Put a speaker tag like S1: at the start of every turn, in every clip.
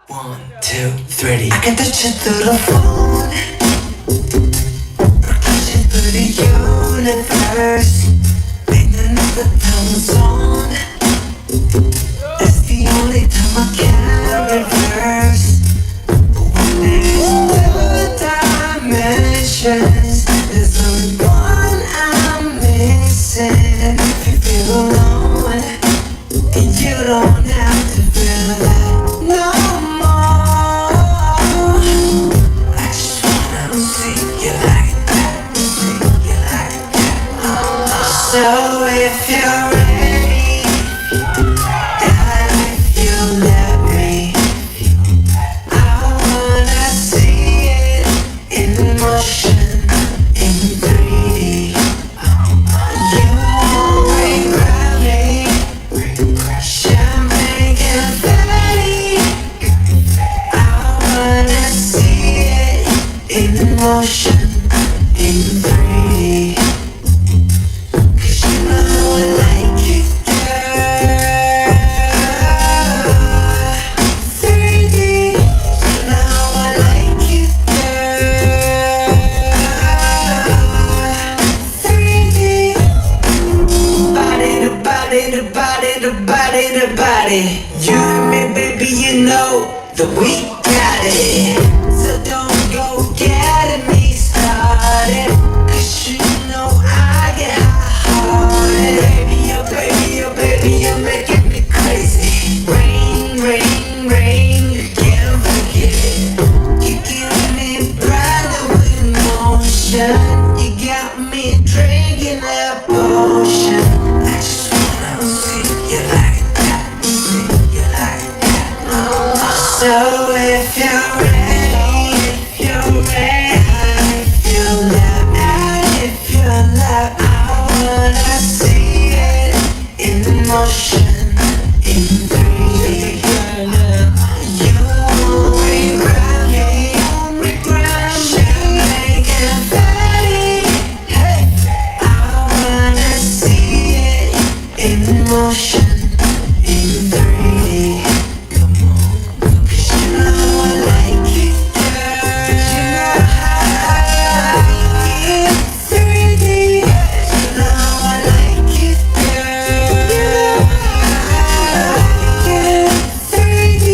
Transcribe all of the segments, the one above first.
S1: One, two, three. I can touch you through the phone, touch you through the universe. Ain't another time zone. That's the only time I can reverse. But when there's two dimensions, there's only one I'm missing. If you feel alone, and you don't have to feel that no more. I just wanna see you like that, see you like that. So if you're ready, and if you let me, I wanna see it in motion, in 3D. You won't regret me. Champagne confetti, I wanna see it in motion, in 3D. 'Cause you know I like it, girl. 3D, you know I like it, girl. 3D, body to body to body to body to body. You and me, baby, you know that we got it. So don't go getting me started, 'cause you know I get hot-hearted. Baby, oh baby, oh baby, you're making me crazy. Rain, rain, rain, you can't forget it. You give me brand new emotion. You got me drinking that potion. I just wanna see you like that, see you like that. So if you're ready, if you're ready, if you let me, if you let me, I wanna see it in motion, in 3D. You won't regret me, champagne confetti. Hey, I wanna see it in motion, in 3D. Come on, 'cause you know I like it, girl. You know I like it, 3D. You know I like it, girl. You know I like it, 3D.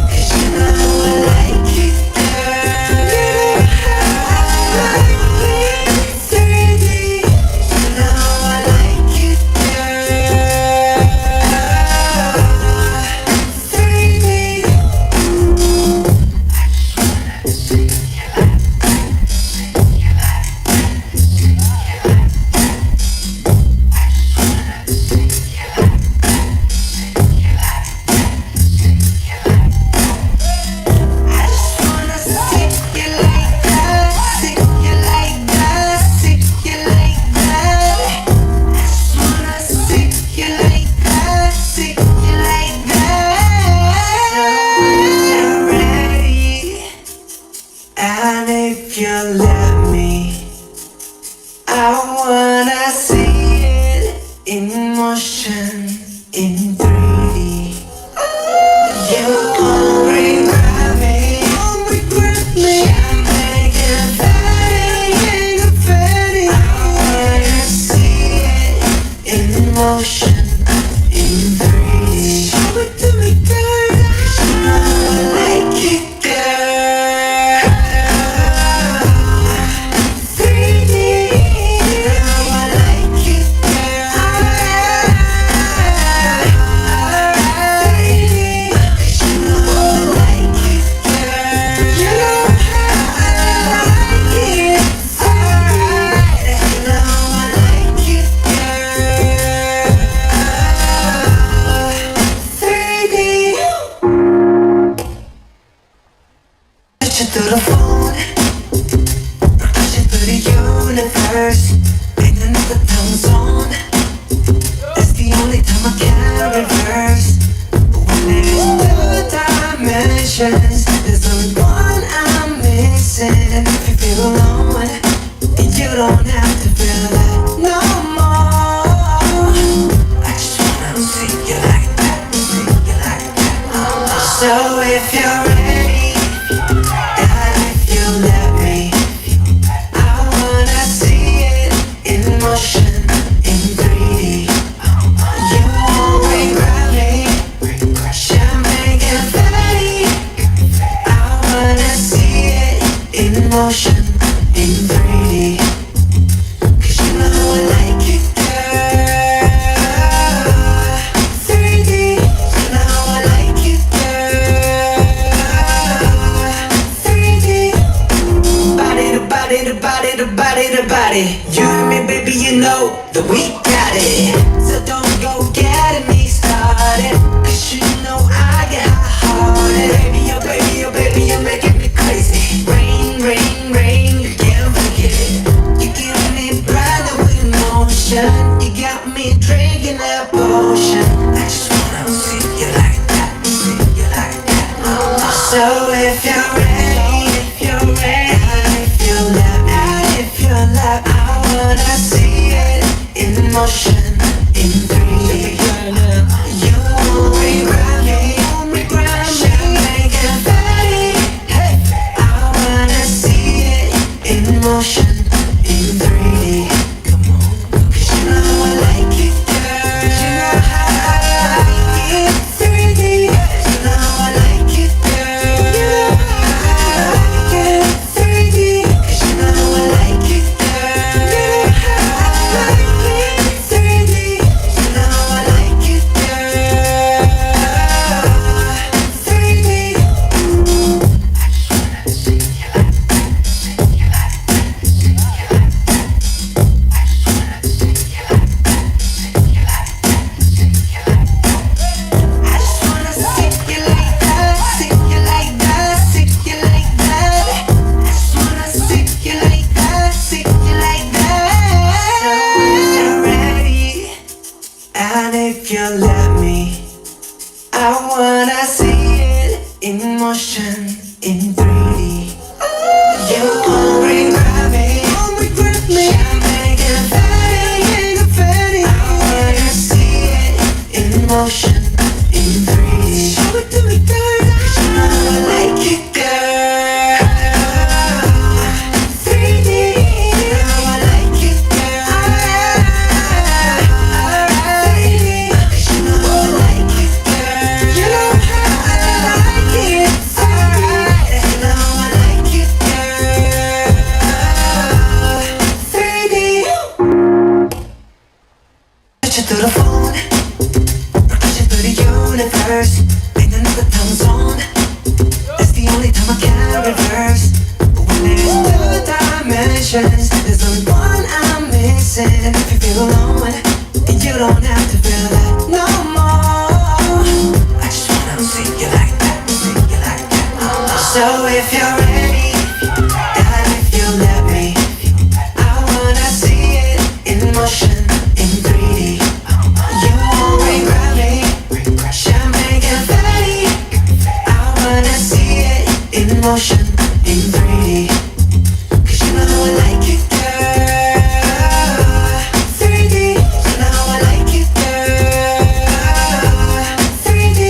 S1: 'Cause you know I like it, girl. You know I like it, 3D. You know I like it, girl. 3D. I just wanna see you like that, see you like that, see you like that. I just wanna see you like that, see you like that. So you're ready, and if you let me, I wanna see it in motion, in 3D. You won't regret me, champagne confetti, confetti. I wanna see it in motion, in 3D. Show it to me, girl. 'Cause you know I like it, girl. 3D, you know I like it, girl. 3D, 'cause you know I like it, girl. You know I like it, alright. You know I like it, girl. 3D. Touch you through the phone, touch you through the universe. Ain't another time zone. That's the only time I can reverse. But when there's two dimensions, there's only one I'm missing. If you feel alone, and you don't have to feel that no more. I just wanna see you like that, see you like that. So if you're ready, motion, in 3D. Cause you know I like it, girl. 3D, you know I like it, girl. 3D, body to body to body to body to body. You and me, baby, you know that we got it. So don't go getting me started. Cause you know I get hot-hearted. Baby, oh baby, oh baby, you're making me crazy. Rain, rain, rain, you can't forget it. You give me brand new emotion. You got me drinking that potion. I just wanna see you like that, see you like that. So if you're ready, if you're ready, if you love me, if you love, I wanna see it in motion, in 3D. You won't regret me, champagne confetti. Hey, I wanna see it in motion, in 3D. Come on, 'cause you know I like it, girl. You know how I like it, 3D. You know I like it, girl. You know how I like it, 3D. 'Cause you know I like it, girl. You know how I like it, 3D. You know I like it, girl. 3D. I just wanna see you like that, see you like that, see you like that. I just wanna see you like that, see you like that. So if you're ready, and if you let me, I wanna see it in motion, in 3D. You won't regret me, champagne confetti, confetti. I wanna see it in motion, in 3D. Show it to me, girl. 'Cause you know I like it, girl. 3D, you know I like it, girl. 3D, 'cause you know I like it, girl. You know how I like it, 3D. You know I like it, girl. 3D. Put you through the phone, push you through the universe. Ain't another time zone. That's the only time I can reverse. But when there's two dimensions, there's only one I'm missing. And if you feel alone, and you don't have to feel that no more. I just wanna see you like that, see you like that. So if you're ready, and if you let me, I wanna see it in motion, in 3D. You won't regret me, champagne confetti. I wanna see it in motion, in 3D. 'Cause you know I like it, girl. 3D, you know I like it, girl. 3D,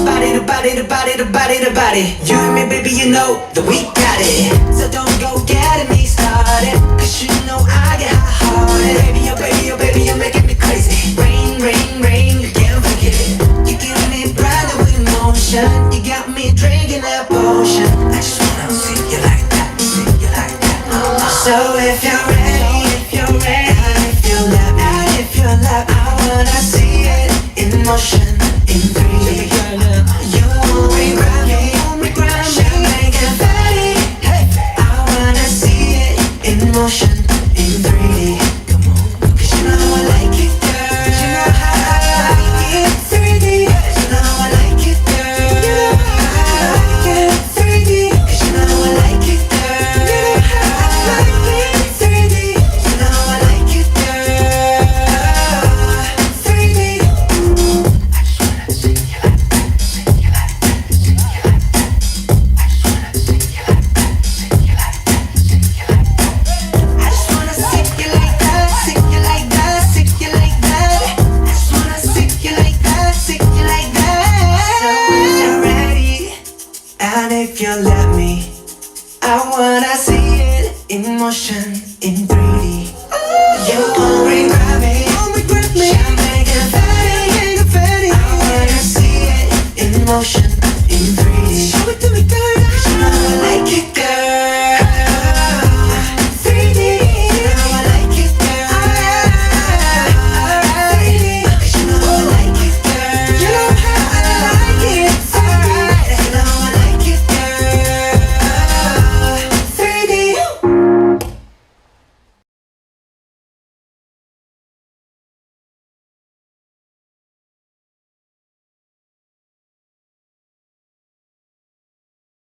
S1: body to body to body to body to body. You and me, baby, you know that we got it. So don't go getting me started. 'Cause you know I get hot-hearted. Baby, oh baby, oh baby, you're making me crazy. Rain, rain, rain, you can't forget it. You give me brand new emotion. You got me drinking that potion. I just wanna see you like that, see you like that. So if you're ready, if you're ready, and if you love me, and if you love, I wanna see it in motion, in 3D. You won't regret me, champagne confetti. Hey, I wanna see it in motion, in 3D. Come on, 'cause you know I like it, girl. You know how I like it, 3D. You know I like it, girl. You know how I like it, 3D. 'Cause you know I like it, girl. You know how I like it, 3D. You know I like it, girl. 3D. I just wanna see you like that, see you like that, see you like that. I just wanna see you like that, see you like that, see you like that. I just wanna see you like that, see you like that, see you like that. I just wanna see you like that, see you like that. So if you're ready, and if you let me, I wanna see it in motion, in 3D. You won't regret me, champagne confetti, confetti. I wanna see it in motion,